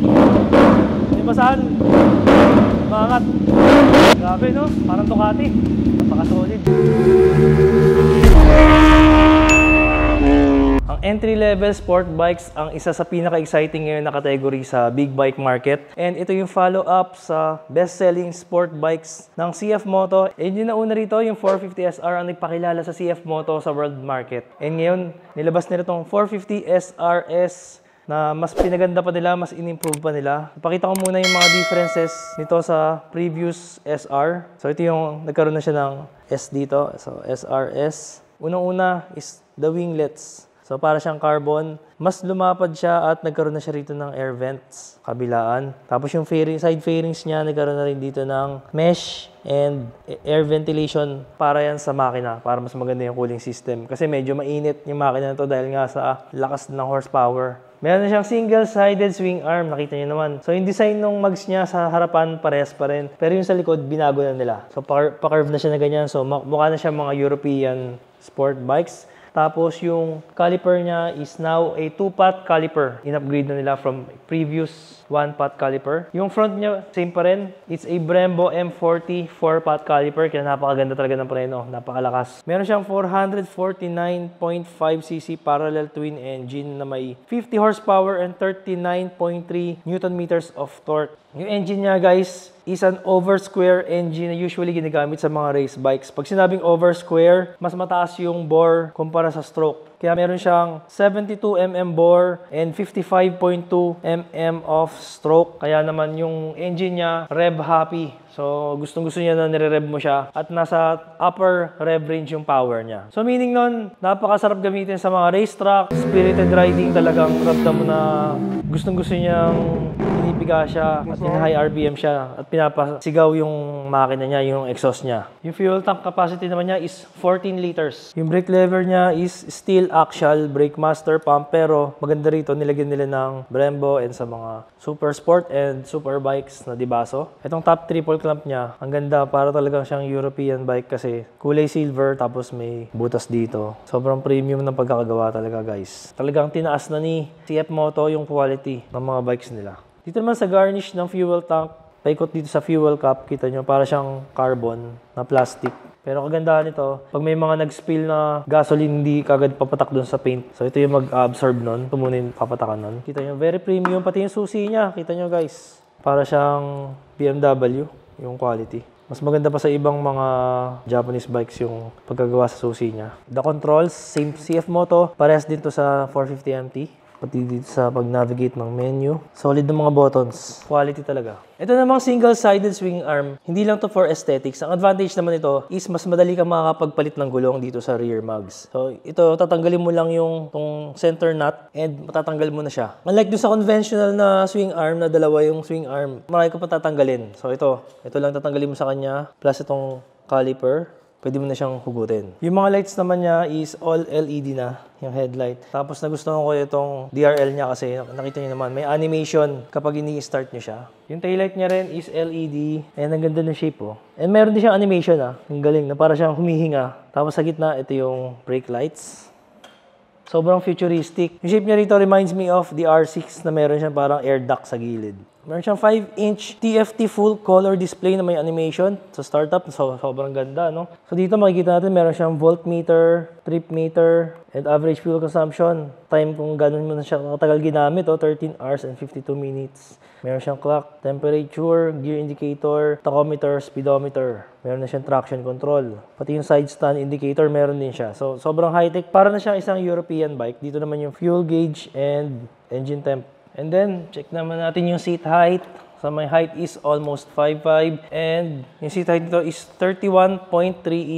Yung basahan, maangat. Grabe no, parang Ducati. Napaka-solid. Ang entry-level sport bikes ang isa sa pinaka-exciting ngayon na category sa big bike market. And ito yung follow-up sa best-selling sport bikes ng CF Moto. And yung nauna rito, yung 450SR ang nagpakilala sa CF Moto sa world market. And ngayon, nilabas nila itong 450SRS na mas pinaganda pa nila, mas in-improve pa nila. Ipakita ko muna yung mga differences nito sa previous SR. So ito yung nagkaroon na siya ng S dito. So SRS. Unang-una is the winglets. So para siyang carbon, mas lumapad siya at nagkaroon na siya rito ng air vents, kabilaan. Tapos yung side fairings niya, nagkaroon na rin dito ng mesh and air ventilation para yan sa makina, para mas maganda yung cooling system. Kasi medyo mainit yung makina na to dahil nga sa lakas ng horsepower. Meron na siyang single-sided swing arm, nakita niyo naman. So yung design ng mags niya sa harapan, parehas pa rin. Pero yung sa likod, binago na nila. So pa-curve na siya na ganyan. So mukha na siya mga European sport bikes. Tapos yung caliper niya is now a 2-pot caliper. In-upgrade na nila from previous 1-pot caliper. Yung front niya, same pa rin. It's a Brembo M40 4-pot caliper. Kaya napakaganda talaga ng preno. Napakalakas. Meron siyang 449.5cc parallel twin engine na may 50 horsepower and 39.3 Newton meters of torque. Yung engine niya, guys, is an over-square engine na usually ginagamit sa mga race bikes. Pag sinabing over-square, mas mataas yung bore kumpara sa stroke. Kaya meron siyang 72 mm bore and 55.2 mm of stroke. Kaya naman yung engine niya, rev happy. So, gustong-gusto niya na nire-rev mo siya at nasa upper rev range yung power niya. So, meaning nun, napakasarap gamitin sa mga racetrack, spirited riding, talagang ramdam mo na gustong-gusto niyang pinipiga siya at high RPM siya at pinapasigaw yung makina niya, yung exhaust niya. Yung fuel tank capacity naman niya is 14 liters. Yung brake lever niya is steel axial brake master pump, pero maganda rito, nilagyan nila ng Brembo and sa mga super sport and super bikes na dibaso. Itong top triple clamp niya, ang ganda, para talagang siyang European bike kasi kulay silver tapos may butas dito. Sobrang premium ng pagkakagawa talaga, guys. Talagang tinaas na ni CF Moto yung quality ng mga bikes nila. Dito naman sa garnish ng fuel tank, paikot dito sa fuel cap, kita nyo, para siyang carbon na plastic. Pero kagandahan nito, pag may mga nag-spill na gasoline, hindi kagad papatak doon sa paint. So ito yung mag-absorb nun, ito muna yung papatakan nun. Kita nyo, very premium, pati yung susi niya, kita nyo, guys. Para siyang BMW, yung quality. Mas maganda pa sa ibang mga Japanese bikes yung pagkagawa sa susi niya. The controls, same CF Moto, parehas din to sa 450MT. Pati dito sa pag-navigate ng menu. Solid ng mga buttons. Quality talaga. Ito namang single-sided swing arm. Hindi lang to for aesthetics. Ang advantage naman ito is mas madali kang makakapagpalit ng gulong dito sa rear mags. So ito, tatanggalin mo lang yung tong center nut and matatanggal mo na siya. Unlike doon sa conventional na swing arm na dalawa yung swing arm, marami ko pa tatanggalin. So ito lang tatanggalin mo sa kanya. Plus itong caliper. Pwede mo na siyang hugutin. Yung mga lights naman niya is all LED na, yung headlight. Tapos nagustuhan ko itong DRL niya kasi nakita niyo naman, may animation kapag ini-start niyo siya. Yung taillight niya rin is LED. Ayan, ang ganda ng shape, oh. And meron din siyang animation, Ang galing, na para siyang humihinga. Tapos sa gitna, ito yung brake lights. Sobrang futuristic. Yung shape niya rito reminds me of the R6 na meron siyang parang air duct sa gilid. Meron siyang 5-inch TFT full color display na may animation sa startup. So, sobrang ganda, no? So, dito makikita natin meron siyang voltmeter, trip meter, and average fuel consumption. Time kung gano'n mo na siya katagal ginamit, 13 hours and 52 minutes. Meron siyang clock, temperature, gear indicator, tachometer, speedometer. Meron na siyang traction control. Pati yung side stand indicator, meron din siya. So, sobrang high-tech. Para na siyang isang European bike. Dito naman yung fuel gauge and engine temp. And then, check naman natin yung seat height. So, my height is almost 5'5". And yung seat height nito is 31.3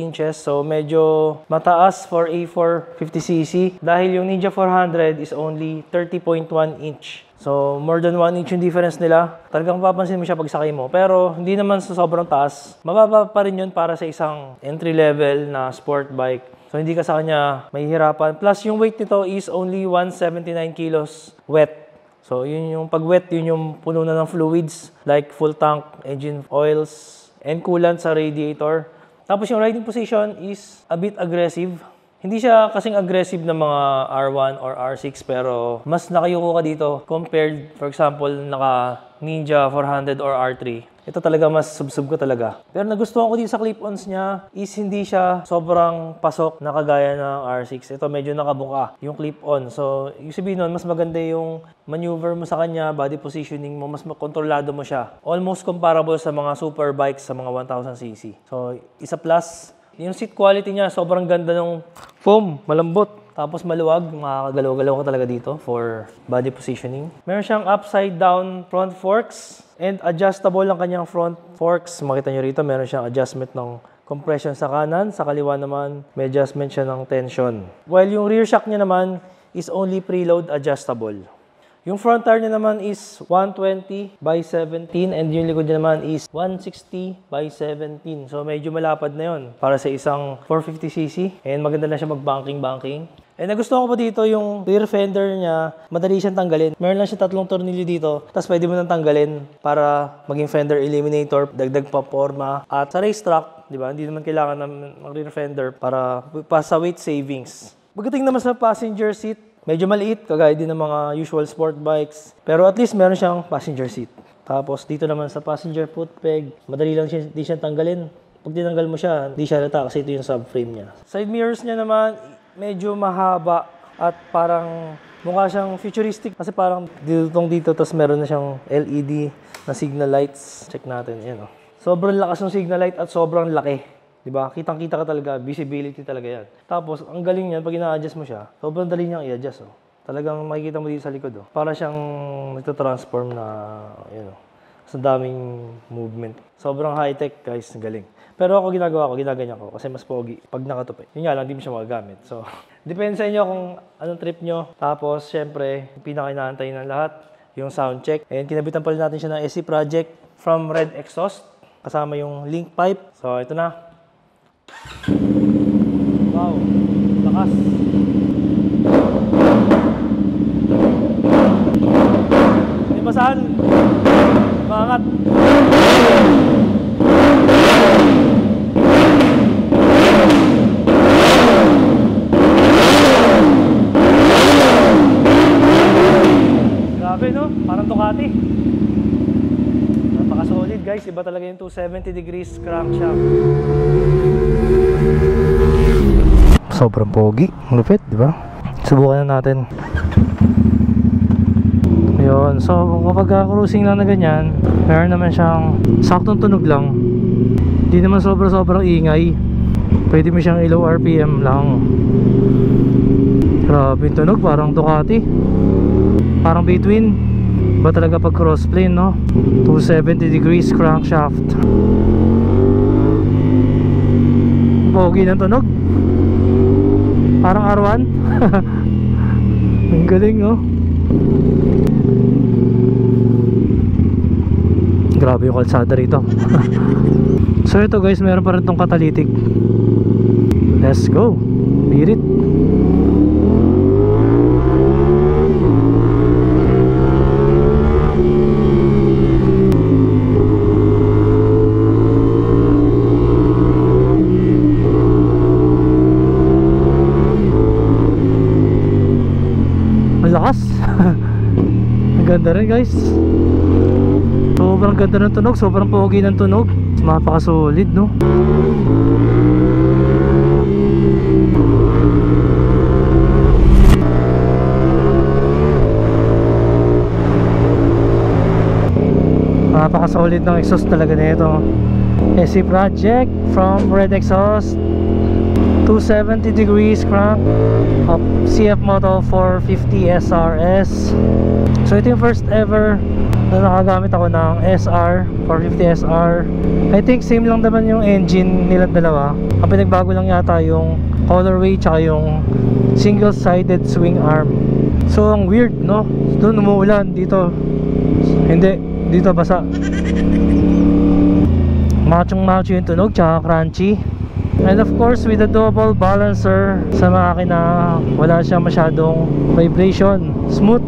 inches. So, medyo mataas for a 450cc. Dahil yung Ninja 400 is only 30.1 inch. So, more than 1 inch yung difference nila. Talagang papansin mo siya pag sakay mo. Pero, hindi naman sa sobrang taas. Mababa pa rin yun para sa isang entry-level na sport bike. So, hindi ka sa kanya mahihirapan. Plus, yung weight nito is only 179 kilos wet. So, yun yung pag-wet, yun yung puno na ng fluids like full tank, engine oils, and coolant sa radiator. Tapos yung riding position is a bit aggressive. Hindi siya kasing aggressive na mga R1 or R6 pero mas nakayuko ka dito compared, for example, naka Ninja 400 or R3. Ito talaga mas sub-sub ko talaga. Pero nagustuhan ko dito sa clip-ons niya is hindi siya sobrang pasok na kagaya ng R6. Ito medyo nakabuka yung clip-on. So, yung sabihin nun, mas maganda yung maneuver mo sa kanya, body positioning mo, mas kontrolado mo siya. Almost comparable sa mga super bikes sa mga 1000cc. So, isa plus. Yung seat quality niya, sobrang ganda ng foam, malambot. Tapos maluwag, makakagalaw-galaw ka talaga dito for body positioning. Meron siyang upside down front forks and adjustable ang kanyang front forks. Makita nyo rito, meron siyang adjustment ng compression sa kanan. Sa kaliwa naman, may adjustment siya ng tension. While yung rear shock niya naman is only preload adjustable. Yung front tire niya naman is 120 by 17 and yung likod niya naman is 160 by 17. So medyo malapad na yun para sa isang 450cc and maganda na siya mag-banking. And nagustuhan ko pa dito yung rear fender niya, madali siyang tanggalin. Meron lang siya 3 tornilyo dito, tapos pwede mo nang tanggalin para maging fender eliminator, dagdag pa forma. At sa racetrack, di ba, hindi naman kailangan ng rear fender para sa weight savings. Pagdating naman sa passenger seat, medyo maliit, kagaya din ng mga usual sport bikes. Pero at least meron siyang passenger seat. Tapos dito naman sa passenger foot peg, madali lang siya, di siya tanggalin. Pag tinanggal mo siya, hindi siya halata kasi ito yung subframe niya. Side mirrors niya naman, medyo mahaba at parang mukha siyang futuristic. Kasi parang dito, tapos meron na siyang LED na signal lights. Check natin, yan o. Sobrang lakas ng signal light at sobrang laki. Diba? Kitang-kita ka talaga, visibility talaga yan. Tapos, ang galing niyan, pag ina-adjust mo siya, sobrang dali niyang i-adjust. Oh. Talagang makikita mo dito sa likod. Oh. Para siyang nagtatransform na, yun, oh, sa daming movement. Sobrang high-tech, guys, galing. Pero ako ginaganyan ko kasi mas pogi pag nakatupi. Yun nga lang, hindi mo siya magagamit. So, depende sa inyo kung anong trip nyo. Tapos, syempre, yung pinaka-inaantay ng lahat, yung sound check. And kinabitan pala natin siya ng SC Project from Red Exhaust. Kasama yung link pipe. So, ito na. Wow, lakas. May basahan. Maangat. Grabe no, parang Ducati. Napaka-solid guys, iba talaga yung 270 degrees crankshaft. Sobrang pogi, lupit, di ba? Subukan na natin. Ayun, so kapag cruising lang na ganyan, meron naman siyang saktong tunog lang. Hindi naman sobrang ingay. Pwede mo siyang low RPM lang. Grabe yung tunog, parang Ducati. Parang between. Ba talaga pag crossplane, no? 270 degrees crankshaft. Pogi ng tunog. Parang R1. Ang galing, oh. Grabe yung kalsada rito. So ito guys, meron pa rin tong catalytic. Let's go. Beat it. Lakas. Ang ganda rin guys. Sobrang ganda ng tunog, sobrang pogi ng tunog. Mapaka-solid, no? Mapaka-solid ng exhaust talaga nito. SC Project from Red Exhaust. 270 degrees crank of CF Moto 450 SRS. So ito yung first ever na nakagamit ako ng SR 450 SR. I think same lang naman yung engine nilang dalawa. Ang pinagbago lang yata yung colorway tsaka yung single-sided swing arm. So ang weird, no? Doon umuulan, dito hindi, dito basa. Machong-macho yung tunog tsaka crunchy. And of course with the double balancer sa makina, wala siyang masyadong vibration, smooth.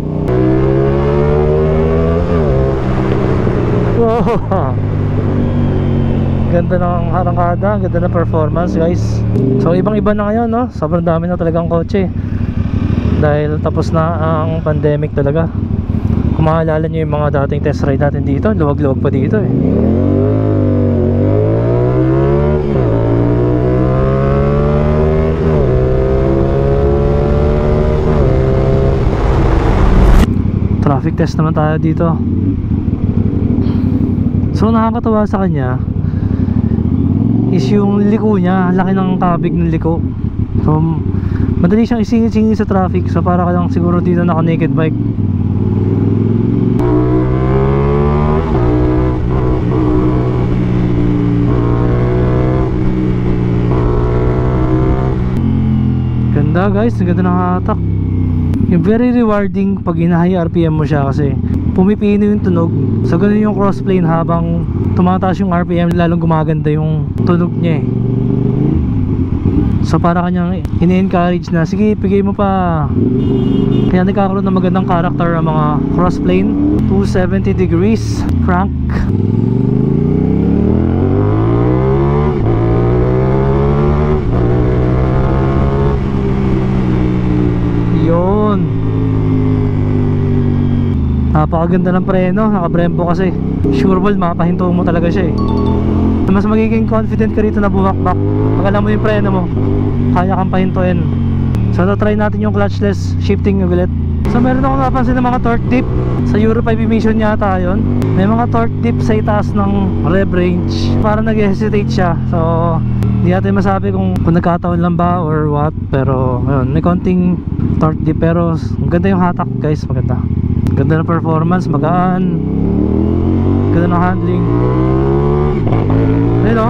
Wow. Ganda ng harangkada, ganda ng performance guys. So ibang iba na ngayon, no? Sobrang dami na talagang kotse dahil tapos na ang pandemic talaga. Kung maalala nyo yung mga dating test ride natin dito, luwag-luwag pa dito eh. Traffic test naman tayo dito. So nakakatawa sa kanya is yung liko niya, laki ng kabig ng liko. So madali siyang isingit-singit sa traffic. So para ka lang siguro dito naka naked bike. Ganda guys, ang ganda ng hatak. Yung very rewarding pag hinahay RPM mo siya kasi pumipino yung tunog. So ganun yung crossplane habang tumataas yung RPM, lalong gumaganda yung tunog niya eh. So para kanyang ini-encourage na sige, pigay mo pa. Kaya nagkakaroon ng magandang character ang mga crossplane. 270 degrees crank. Napakaganda ng preno, naka-Brembo kasi. Sure ball, mapahinto mo talaga siya eh. Mas magiging confident ka rito na bumakbak pag alam mo yung preno mo, kaya kang pahintuin. So try natin yung clutchless shifting ulit. So meron akong napansin ng mga torque dip. Sa Euro 5 emission yata yun. May mga torque dip sa itaas ng rev range. Parang nag-hesitate siya. So hindi natin masabi kung nagkataon lang ba or what. Pero ayun, may konting torque dip. Pero ganda yung hatak guys, maganda. Ganda ng performance, magaan. Ganda ng handling. Ayun o.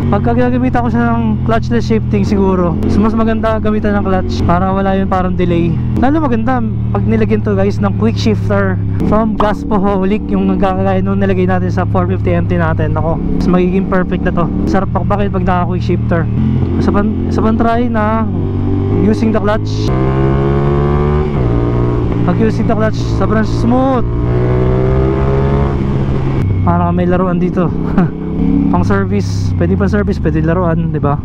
Pagka gagamitan ko siya ng clutchless shifting siguro, mas maganda gamitan ng clutch para wala yun parang delay. Lalo maganda pag nilagyan to guys ng quick shifter from Gaspoholic, yung nagkakagaya nung nilagay natin sa 450 MT natin. Ako, mas magiging perfect na to. Sarap pakbakit pag naka quick shifter. Sa try na using the clutch. Pag using the clutch, sobrang smooth. Parang may laruan dito. Pang service, pwede pang service, pwede laruan, di ba?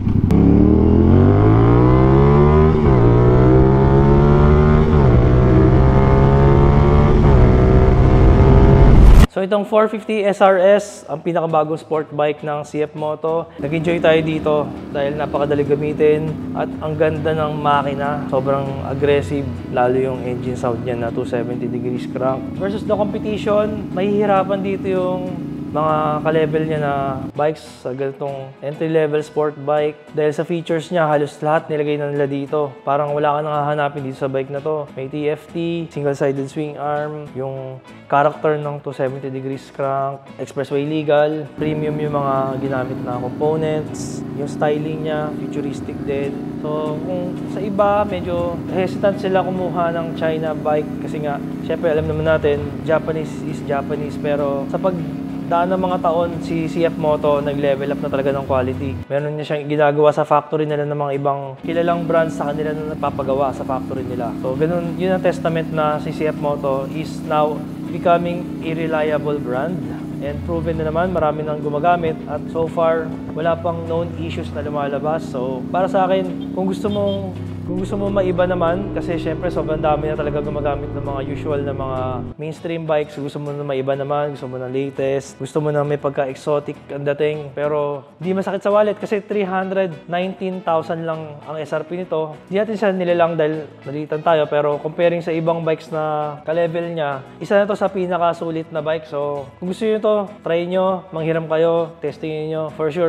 So itong 450 SRS, ang pinakabagong sport bike ng CF Moto. Nag-enjoy tayo dito dahil napakadali gamitin at ang ganda ng makina. Sobrang aggressive, lalo yung engine sound niya na 270 degrees crank. Versus the competition, mahihirapan dito yung mga ka-level niya na bikes sa ganitong entry-level sport bike. Dahil sa features niya, halos lahat nilagay na nila dito. Parang wala ka nang hahanapin dito sa bike na to. May TFT, single-sided swing arm, yung character ng 270 degrees crank, expressway legal, premium yung mga ginamit na components, yung styling niya, futuristic din. So kung sa iba, medyo hesitant sila kumuha ng China bike kasi nga, syempre alam naman natin, Japanese is Japanese, pero sa daan ng mga taon, si CF Moto nag-level up na talaga ng quality. Meron niya siyang ginagawa sa factory nila ng mga ibang kilalang brands sa kanila na nagpapagawa sa factory nila. So, ganun, yun ang testament na si CF Moto is now becoming a reliable brand. And proven na naman, marami nang gumagamit at so far, wala pang known issues na lumalabas. So, para sa akin, kung gusto mo maiba naman, kasi syempre sobrang dami na talaga gumagamit ng mga usual na mga mainstream bikes. Gusto mo na maiba naman, gusto mo na latest, gusto mo na may pagka-exotic ang dating. Pero di masakit sa wallet kasi 319,000 lang ang SRP nito. Di natin siya nilalang dahil nalitan tayo, pero comparing sa ibang bikes na ka-level niya, isa na to sa pinakasulit na bike. So kung gusto nyo to, try nyo, manghiram kayo, testingin nyo, for sure